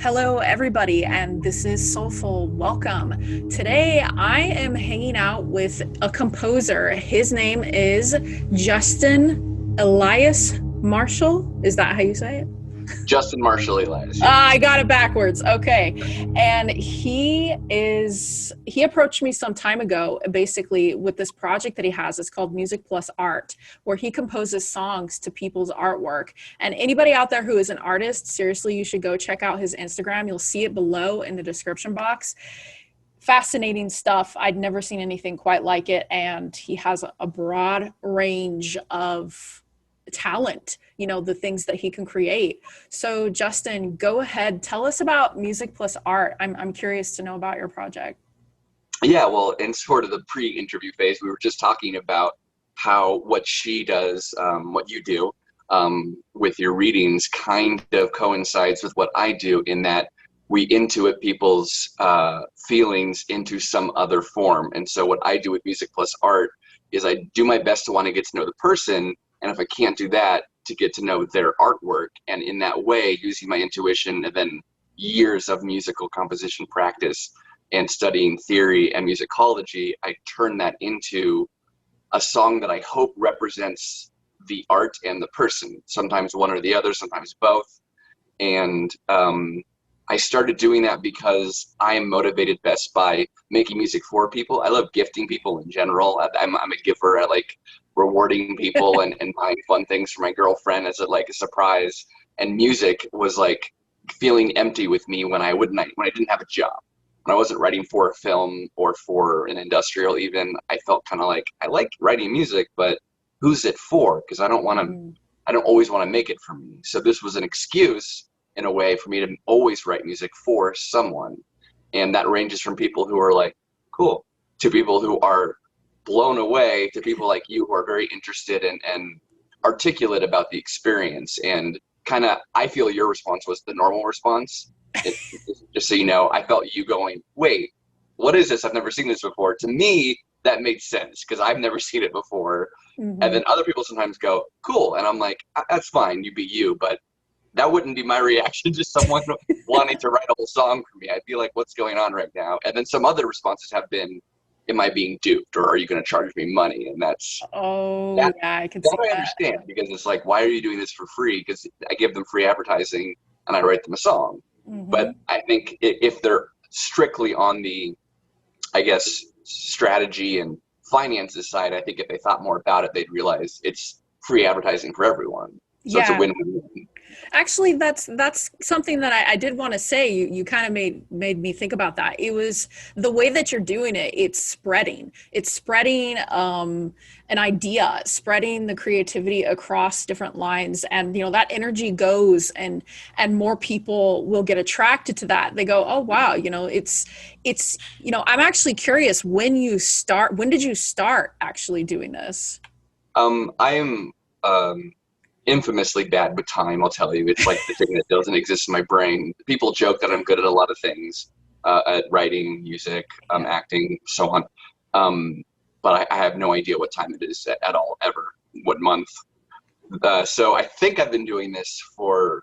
Hello, everybody, and this is Soulful. Welcome. Today, I am hanging out with a composer. His name is Justin Elias Marshall. Is that how you say it? Justin Marshall Elias. Yeah. I got it backwards. Okay. And he approached me some time ago, basically with this project that he has. It's called Music+Art, where he composes songs to people's artwork. And anybody out there who is an artist, seriously, you should go check out his Instagram. You'll see it below in the description box. Fascinating stuff. I'd never seen anything quite like it. And he has a broad range of talent, the things that he can create. So Justin, go ahead, tell us about Music+Art. I'm curious to know about your project. Yeah, well, in sort of the pre-interview phase, we were just talking about how what she does, what you do with your readings kind of coincides with what I do, in that we intuit people's feelings into some other form. And so what I do with Music+Art is I do my best to want to get to know the person, and if I can't do that, to get to know their artwork. And in that way, using my intuition and then years of musical composition practice and studying theory and musicology, I turn that into a song that I hope represents the art and the person, sometimes one or the other, sometimes both. And I started doing that because I am motivated best by making music for people. I love gifting people in general. I'm a giver. I like rewarding people and buying fun things for my girlfriend as a surprise. And music was like feeling empty with me when I didn't have a job. When I wasn't writing for a film or for an industrial even, I felt kind of like, I like writing music, but who's it for? Because I don't always want to make it for me. So this was an excuse in a way for me to always write music for someone. And that ranges from people who are like, cool, to people who are blown away, to people like you who are very interested and articulate about the experience. And kind of, I feel your response was the normal response. Just so you know, I felt you going, wait, what is this? I've never seen this before. To me, that made sense because I've never seen it before. Mm-hmm. And then other people sometimes go, cool. And I'm like, that's fine, you be you. But that wouldn't be my reaction to someone wanting to write a whole song for me. I'd be like, what's going on right now? And then some other responses have been, am I being duped, or are you going to charge me money? And that's, yeah, I can see that. I understand, because it's like, why are you doing this for free? Because I give them free advertising and I write them a song. Mm-hmm. But I think if they're strictly on the, I guess, strategy and finances side, I think if they thought more about it, they'd realize it's free advertising for everyone. So it's a win-win. Actually, that's something that I did want to say. You kind of made me think about that. It was the way that you're doing it. It's spreading an idea, spreading the creativity across different lines. And, that energy goes and more people will get attracted to that. They go, oh, wow. It's I'm actually curious when did you start actually doing this? I am, infamously bad with time, I'll tell you. It's like the thing that doesn't exist in my brain. People joke that I'm good at a lot of things, at writing, music, acting, so on. But I have no idea what time it is at all, ever, what month. So I think I've been doing this for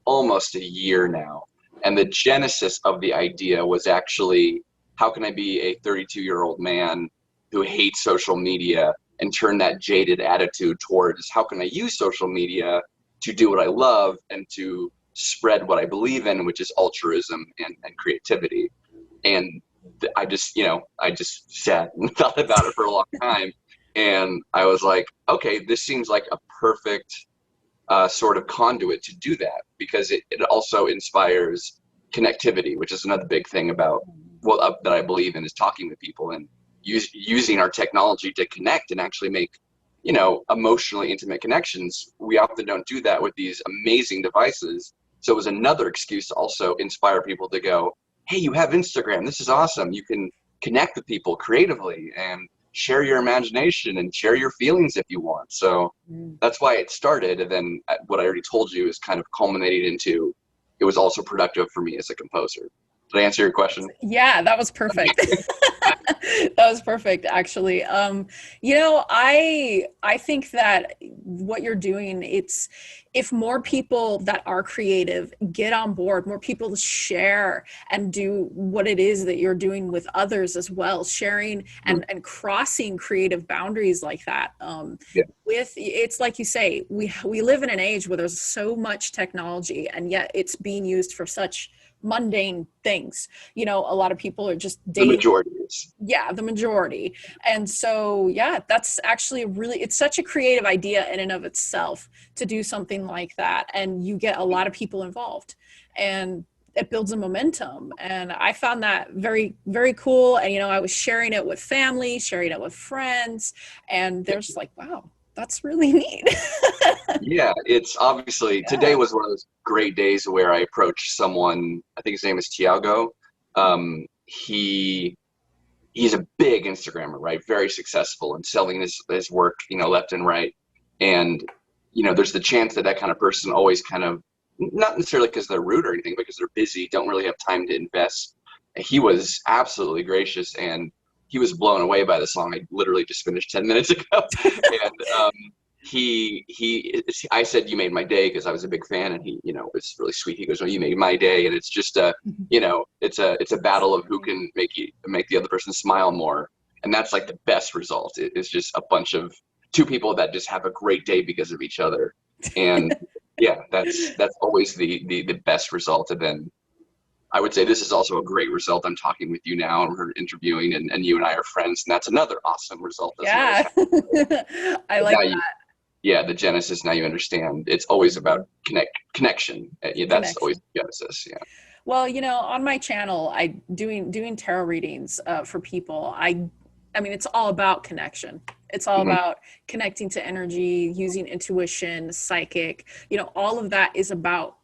almost a year now. And the genesis of the idea was actually, how can I be a 32-year-old man who hates social media and turn that jaded attitude towards how can I use social media to do what I love and to spread what I believe in, which is altruism and creativity. And I just sat and thought about it for a long time. And I was like, okay, this seems like a perfect sort of conduit to do that, because it also inspires connectivity, which is another big thing about that I believe in, is talking with people and using our technology to connect and actually make, emotionally intimate connections. We often don't do that with these amazing devices. So it was another excuse to also inspire people to go, hey, you have Instagram. This is awesome. You can connect with people creatively and share your imagination and share your feelings if you want. So that's why it started. And then what I already told you is kind of culminated into, it was also productive for me as a composer. Did I answer your question? Yeah, that was perfect. That was perfect, actually. You know, I think that what you're doing, it's if more people that are creative get on board, more people share and do what it is that you're doing with others as well, sharing Mhm. and crossing creative boundaries like that. Yeah. With it's like you say, we live in an age where there's so much technology, and yet it's being used for such mundane things. You know, a lot of people are just The dating, majority is. yeah, the majority. And so yeah, that's actually really, it's such a creative idea in and of itself to do something like that, and you get a lot of people involved, and it builds a momentum. And I found that very, very cool. And you know, I was sharing it with family, sharing it with friends, and they're just like, wow, that's really neat. Yeah, it's obviously today Yeah. was one of those great days where I approached someone. I think his name is Tiago. He's a big Instagrammer, right? Very successful and selling his work, left and right. And there's the chance that that kind of person always kind of, not necessarily because they're rude or anything, because they're busy, don't really have time to invest. And he was absolutely gracious, and he was blown away by the song I literally just finished 10 minutes ago. And I said, you made my day, because I was a big fan, and he, was really sweet. He goes, well, you made my day. And it's just it's a battle of who can make the other person smile more. And that's like the best result. It's just a bunch of two people that just have a great day because of each other. And yeah, that's always the best result. And then I would say this is also a great result. I'm talking with you now, and we're interviewing, and you and I are friends, and that's another awesome result. Doesn't always Yeah. happen. I But like now yeah, the genesis. Now you understand. It's always about connection. Yeah, that's always connection. the genesis. Yeah. Well, you know, on my channel, I doing tarot readings for people. I mean, it's all about connection. It's all Hmm. about connecting to energy, using intuition, psychic. You know, all of that is about,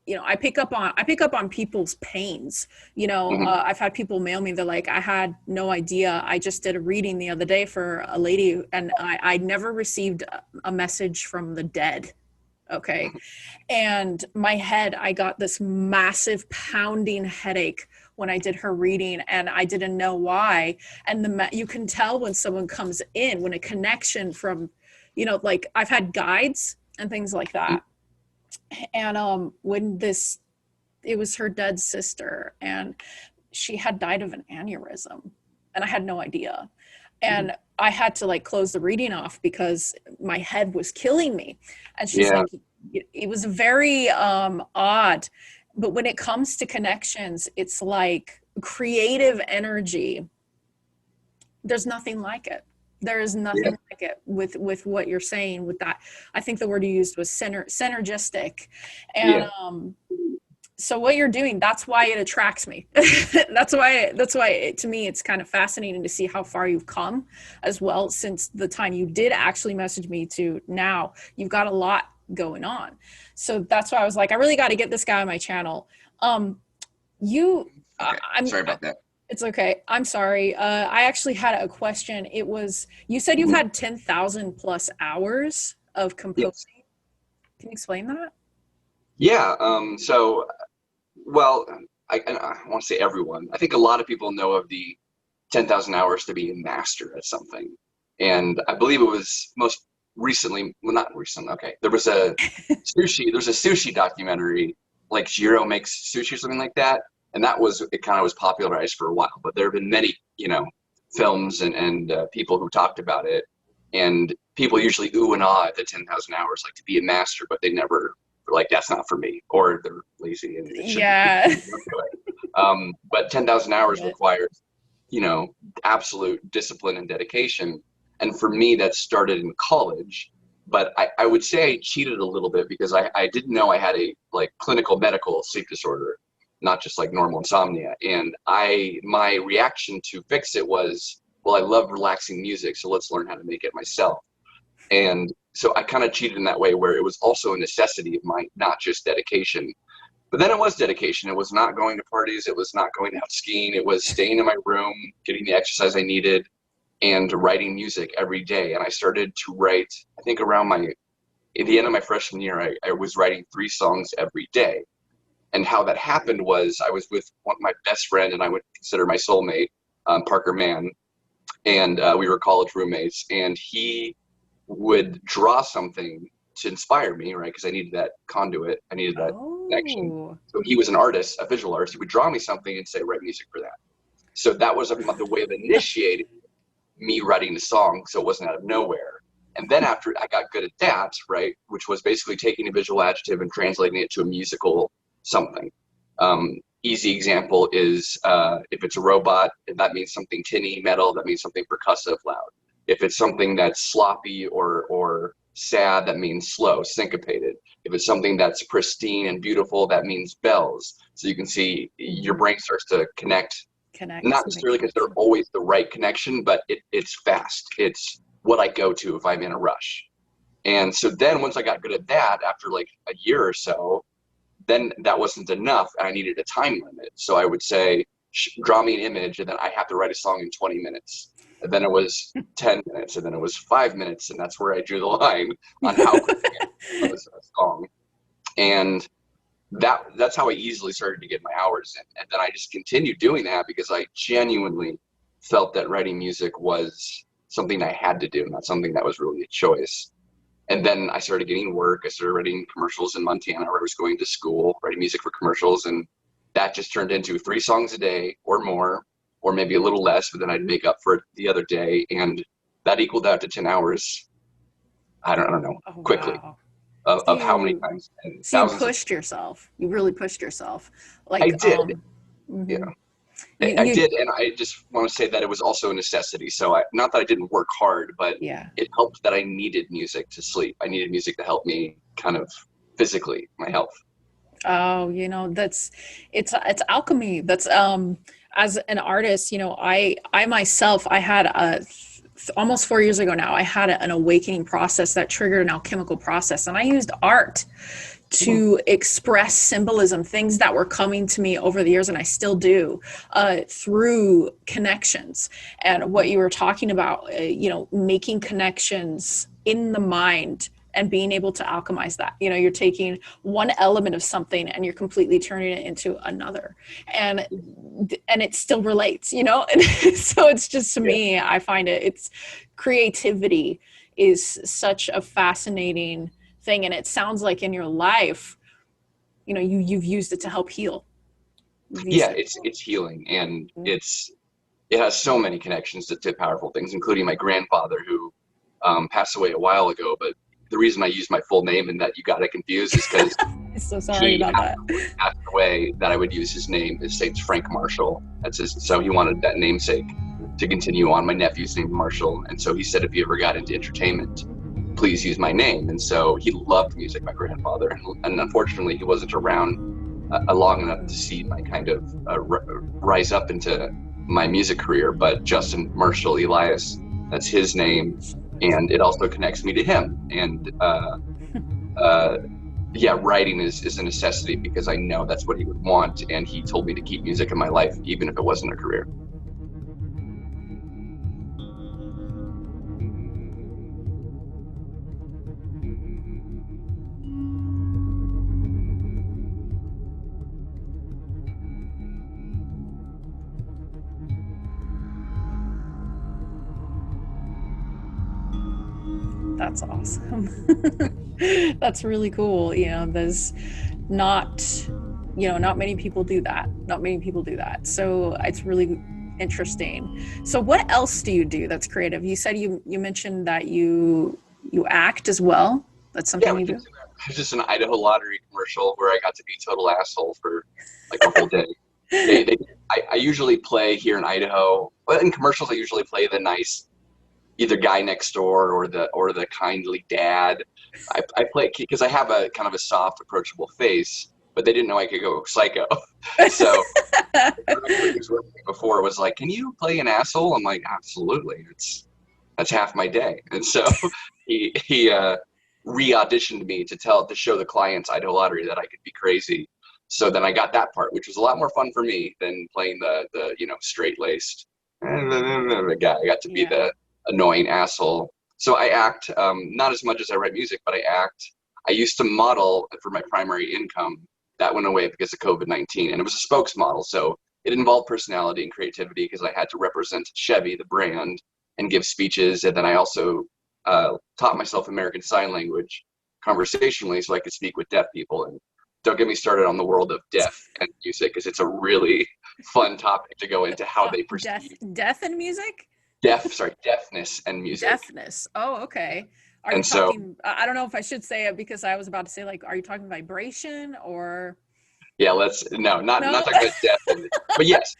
you know, I pick up on people's pains. You know, Hmm. I've had people mail me, they're like, I had no idea. I just did a reading the other day for a lady, and I never received a message from the dead. Okay. And my head, I got this massive pounding headache when I did her reading, and I didn't know why. And you can tell when someone comes in, when a connection from, you know, like I've had guides and things like that. And when this, it was her dead sister, and she had died of an aneurysm, and I had no idea. Hmm. And I had to like close the reading off because my head was killing me. And she's Yeah. like, it was very odd. But when it comes to connections, it's like creative energy. There's nothing like it. There is Yeah. nothing like it with what you're saying with that. I think the word you used was synergistic. And Yeah. so what you're doing, that's why it attracts me. That's why to me it's kind of fascinating to see how far you've come as well since the time you did actually message me to now. You've got a lot going on. So that's why I was like, I really got to get this guy on my channel. um you Okay. I'm Sorry about that. It's okay, I'm sorry. I actually had a question. It was, you said you've Hmm. had 10,000 plus hours of Yes. composing. Can you explain that? Yeah. So, well, I want to say everyone. I think a lot of people know of the 10,000 hours to be a master at something. And I believe it was most recently, well, not recent, okay. There's a sushi documentary, like Jiro makes sushi or something like that. And it kind of was popularized for a while, but there have been many, films and people who talked about it. And people usually ooh and ah at the 10,000 hours, like to be a master, but they never were like, that's not for me, or they're lazy and it shouldn't be. Yeah. But 10,000 hours Yeah. requires, you know, absolute discipline and dedication. And for me, that started in college. But I would say I cheated a little bit because I didn't know I had a like clinical medical sleep disorder, not just like normal insomnia. And my reaction to fix it was, well, I love relaxing music, so let's learn how to make it myself. And so I kind of cheated in that way where it was also a necessity of mine, not just dedication. But then it was dedication. It was not going to parties. It was not going out skiing. It was staying in my room, getting the exercise I needed, and writing music every day. And I started to write, I think at the end of my freshman year, I was writing 3 songs every day. And how that happened was I was with my best friend, and I would consider my soulmate, Parker Mann, and we were college roommates, and he would draw something to inspire me, right? Because I needed that conduit, I needed that connection. So he was an artist, a visual artist. He would draw me something and say, write music for that. So that was the way of initiating me writing the song, so it wasn't out of nowhere. And then after I got good at that, right, which was basically taking a visual adjective and translating it to a musical something. Easy example is if it's a robot, that means something tinny, metal, that means something percussive, loud. If it's something that's sloppy or sad, that means slow, syncopated. If it's something that's pristine and beautiful, that means bells. So you can see your brain starts to connect not necessarily because they're always the right connection, but it's fast. It's what I go to if I'm in a rush. And so then once I got good at that, after like a year or so, then that wasn't enough. I needed a time limit. So I would say, draw me an image, and then I have to write a song in 20 minutes. And then it was 10 minutes, and then it was 5 minutes, and that's where I drew the line on how quick I was a song. And that's how I easily started to get my hours in. And then I just continued doing that because I genuinely felt that writing music was something I had to do, not something that was really a choice. And then I started getting work. I started writing commercials in Montana where I was going to school, writing music for commercials. And that just turned into 3 songs a day or more, or maybe a little less, but then I'd make up for it the other day. And that equaled out to 10 hours. I don't know, quickly. Wow. Of how many times. So you pushed yourself. You really pushed yourself. Like I did. Yeah. I did, and I just want to say that it was also a necessity. So not that I didn't work hard, but it helped that I needed music to sleep. I needed music to help me kind of physically, my health. Oh, you know, it's alchemy. That's as an artist, you know, I myself, I had almost 4 years ago now, I had an awakening process that triggered an alchemical process, and I used art to express symbolism, things that were coming to me over the years, and I still do, through connections. And what you were talking about, you know, making connections in the mind and being able to alchemize that. You know, you're taking one element of something and you're completely turning it into another, and it still relates, you know. And so it's just, to me, I find it's creativity is such a fascinating thing. And it sounds like in your life, you know, you've used it to help heal. It's healing, and it has so many connections to powerful things, including my grandfather, who passed away a while ago. But the reason I use my full name and that you got it confused is because I'm so sorry about that. Passed away that I would use his name. His name's Frank Marshall. So he wanted that namesake to continue on. My nephew's named Marshall, and so he said if he ever got into entertainment, please use my name. And so he loved music, my grandfather, and unfortunately he wasn't around long enough to see my kind of rise up into my music career. But Justin Marshall Elias, that's his name, and it also connects me to him. And writing is a necessity because I know that's what he would want, and he told me to keep music in my life even if it wasn't a career. That's awesome. That's really cool. You know, there's not many people do that. Not many people do that. So it's really interesting. So what else do you do that's creative? You said you mentioned that you act as well. That's something you do? It was just an Idaho lottery commercial where I got to be total asshole for like a whole day. I usually play here in Idaho, but in commercials I usually play the nice either guy next door or the kindly dad. I play because I have a kind of a soft, approachable face, but they didn't know I could go psycho. So before it was like, can you play an asshole? I'm like, absolutely. That's half my day. And so he re-auditioned me to show the clients Idaho Lottery that I could be crazy. So then I got that part, which was a lot more fun for me than playing the straight-laced guy. I got to be the annoying asshole. So I act, not as much as I write music, but I act. I used to model for my primary income, that went away because of COVID-19, and it was a spokesmodel. So it involved personality and creativity because I had to represent Chevy, the brand, and give speeches. And then I also taught myself American Sign Language conversationally so I could speak with deaf people. And don't get me started on the world of deaf and music, because it's a really fun topic to go into how they perceive death and music. Deafness and music. Deafness. Oh, okay. Are And you talking? So, I don't know if I should say it because I was about to say, like, are you talking vibration or? Yeah, not talking about deaf, but yes,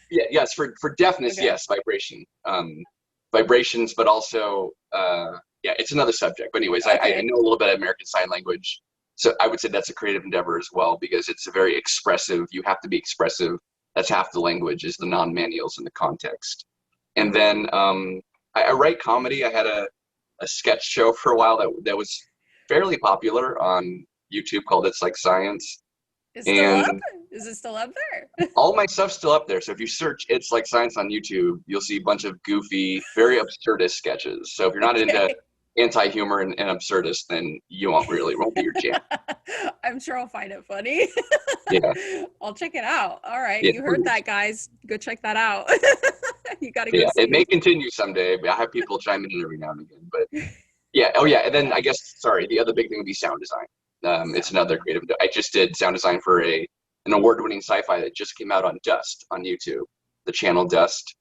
for deafness, okay. yes, vibration, vibrations, but also it's another subject. But anyways, okay. I know a little bit of American Sign Language, so I would say that's a creative endeavor as well, because it's a very expressive. You have to be expressive. That's half the language, is the non-manuals in the context. And then I write comedy. I had a sketch show for a while that was fairly popular on YouTube called It's Like Science. It's still up? Is it still up there? All my stuff's still up there. So if you search It's Like Science on YouTube, you'll see a bunch of goofy, very absurdist sketches. So if you're not into anti-humor and absurdist, then you won't be your jam. I'm sure I'll find it funny. Yeah. I'll check it out. All right. Yeah, you heard that, guys. Go check that out. You got to go see it. May continue someday, but I have people chime in every now and again. But yeah. Oh, yeah. And then I guess, the other big thing would be sound design. It's another creative. I just did sound design for an award-winning sci-fi that just came out on Dust on YouTube, the channel Dust,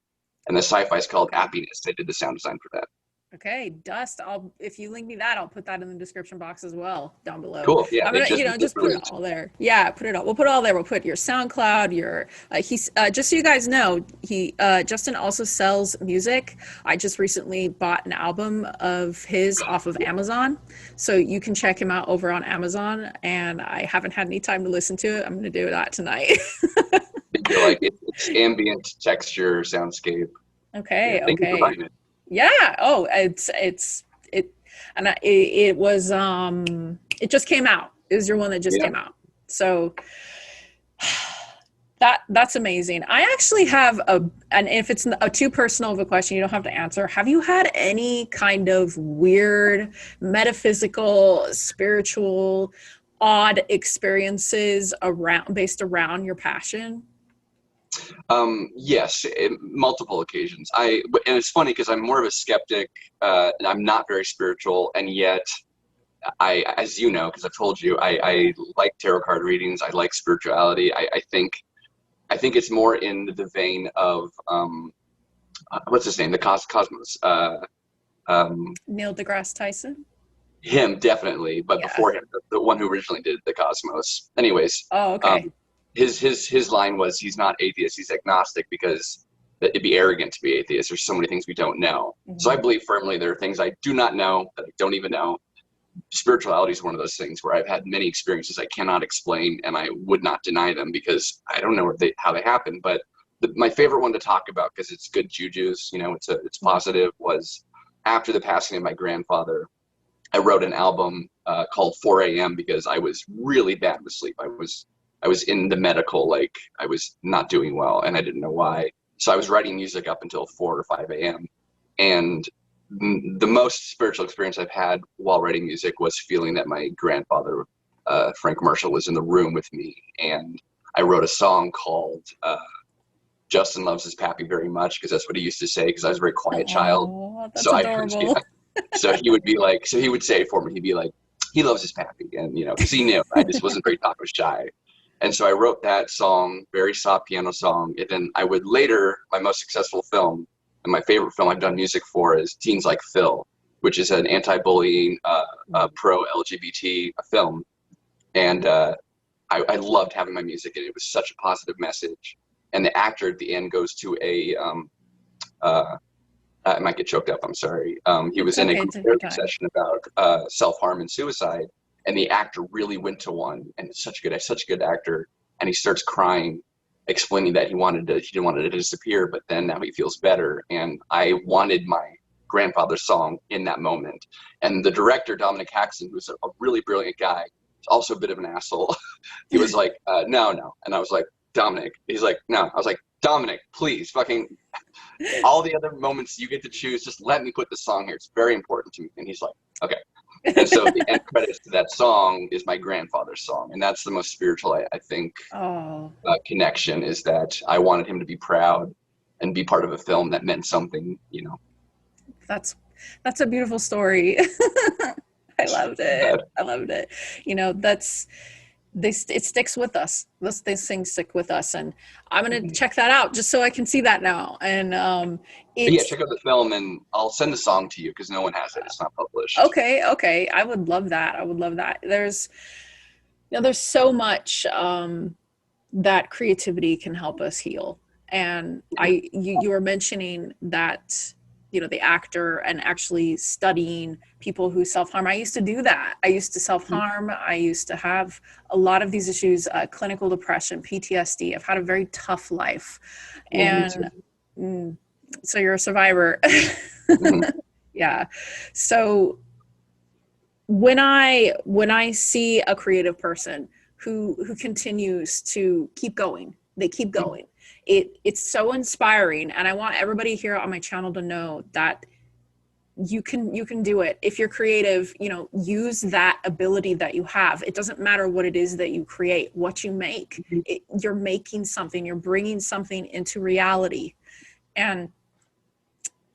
and the sci-fi is called Happiness. I did the sound design for that. Okay, Dust. If you link me that, I'll put that in the description box as well down below. Cool. Yeah. I'm gonna, just put it all there. Yeah, put it all. We'll put it all there. We'll put your SoundCloud. Your he's just so you guys know, Justin also sells music. I just recently bought an album of his off of Amazon, so you can check him out over on Amazon. And I haven't had any time to listen to it. I'm gonna do that tonight. You're like it's ambient texture soundscape. Okay. Yeah, thank you for buying it. Yeah. Oh, it was it just came out. It was your one that just came out. So that's amazing. I actually have and if it's too personal of a question, you don't have to answer. Have you had any kind of weird metaphysical, spiritual, odd experiences based around your passion? Yes, multiple occasions. And it's funny because I'm more of a skeptic, and I'm not very spiritual, and yet as you know, because I've told you, I like tarot card readings. I like spirituality. I think it's more in the vein of what's his name, the Cosmos. Neil deGrasse Tyson. Him, definitely, but before him, the one who originally did the Cosmos. Anyways. Oh, okay. His line was, he's not atheist, he's agnostic, because it'd be arrogant to be atheist. There's so many things we don't know. Mm-hmm. So I believe firmly there are things I do not know that I don't even know. Spirituality is one of those things where I've had many experiences I cannot explain, and I would not deny them because I don't know how they happen. But my favorite one to talk about, because it's good juju's, it's positive, was after the passing of my grandfather. I wrote an album called 4 a.m. because I was really bad with sleep. I was in the medical, I was not doing well, and I didn't know why. So I was writing music up until 4 or 5 a.m. And the most spiritual experience I've had while writing music was feeling that my grandfather, Frank Marshall, was in the room with me. And I wrote a song called Justin Loves His Pappy Very Much, because that's what he used to say, because I was a very quiet child. That's adorable. So he would be like, so he would say it for me. He'd be like, he loves his pappy. And, because he knew I just wasn't very talk, was shy. And so I wrote that song, very soft piano song. And then I would later, my most successful film, and my favorite film I've done music for, is Teens Like Phil, which is an anti-bullying, pro-LGBT film. And I loved having my music in it. It was such a positive message. And the actor at the end goes to I might get choked up, I'm sorry. He was in a group therapy session about self-harm and suicide. And the actor really went to one, and such a good actor. And he starts crying, explaining that he didn't want it to disappear, but then now he feels better. And I wanted my grandfather's song in that moment. And the director, Dominic Haxon, who's a really brilliant guy, is also a bit of an asshole. He was like, no. And I was like, Dominic. He's like, no. I was like, Dominic, please, fucking, all the other moments you get to choose, just let me put the song here. It's very important to me. And he's like, okay. And so the end credits to that song is my grandfather's song, and that's the most spiritual, I think, Oh, connection, is that I wanted him to be proud and be part of a film that meant something, you know. that's that's a beautiful story. I loved it. I loved it. You know, that's this, it sticks with us. These things stick with us, and I'm gonna check that out just so I can see that now. And But yeah, it's check out the film, and I'll send the song to you because no one has it. It's not published. okay. Okay, I would love that. I would love that. There's, you know, there's so much that creativity can help us heal. And you were mentioning that, you know, the actor and actually studying people who self-harm. I used to do that. I used to self-harm. I used to have a lot of these issues, clinical depression, PTSD. I've had a very tough life. Yeah, me And so you're a survivor. too. Yeah. So when I see a creative person who continues to keep going, they keep going. It's so inspiring, and I want everybody here on my channel to know that you can do it. If you're creative, you know, use that ability that you have. It doesn't matter what it is that you create, what you make. You're making something, you're bringing something into reality, and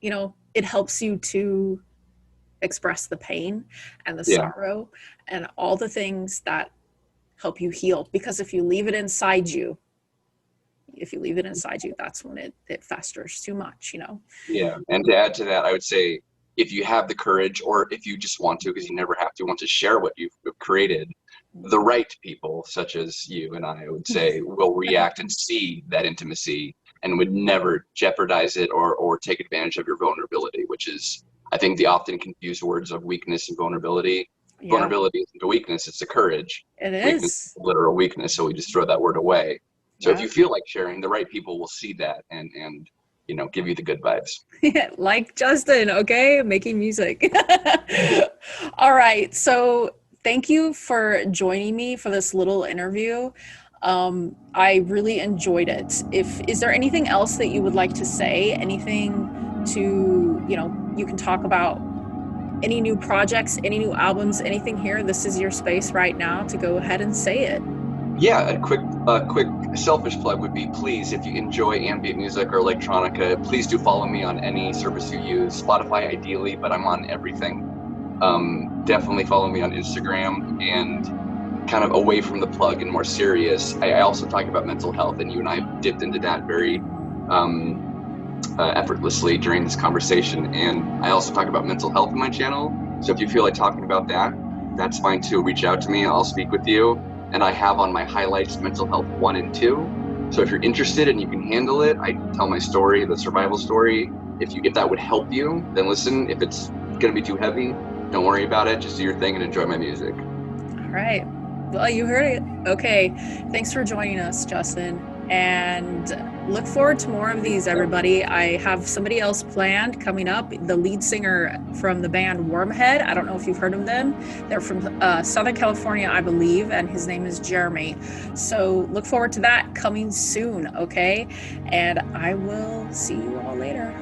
you know, it helps you to express the pain and the Yeah. sorrow and all the things that help you heal. Because if you leave it inside you, that's when it festers too much, you know. Yeah, and to add to that, I would say if you have the courage, or if you just want to, because you never have to, want to share what you've created, the right people, such as you and I would say, will react and see that intimacy and would never jeopardize it or take advantage of your vulnerability, which is, I think, the often confused words of weakness and vulnerability. Yeah, Vulnerability isn't a weakness, it's a courage. it Weakness is. is a literal weakness, so we just throw that word away. So if Yeah. you feel like sharing, the right people will see that and you know, give you the good vibes. Like Justin, okay, making music. All right, so thank you for joining me for this little interview. I really enjoyed it. If is there anything else that you would like to say? Anything to, you know, you can talk about any new projects, any new albums, anything here. This is your space right now to go ahead and say it. Yeah, a quick selfish plug would be, please, if you enjoy ambient music or electronica, please do follow me on any service you use. Spotify ideally, but I'm on everything. Definitely follow me on Instagram, and kind of away from the plug and more serious, I also talk about mental health, and you and I dipped into that very effortlessly during this conversation. And I also talk about mental health in my channel. So if you feel like talking about that, that's fine too. Reach out to me, I'll speak with you. And I have on my highlights mental health 1 and 2. So if you're interested and you can handle it, I tell my story, the survival story. If that would help you, then listen. If it's gonna be too heavy, don't worry about it. Just do your thing and enjoy my music. All right. Well, you heard it. Okay. Thanks for joining us, Justin. And look forward to more of these, everybody. I have somebody else planned coming up, the lead singer from the band Wormhead. I don't know if you've heard of them. They're from Southern California, I believe, and his name is Jeremy. So look forward to that coming soon, okay? And I will see you all later.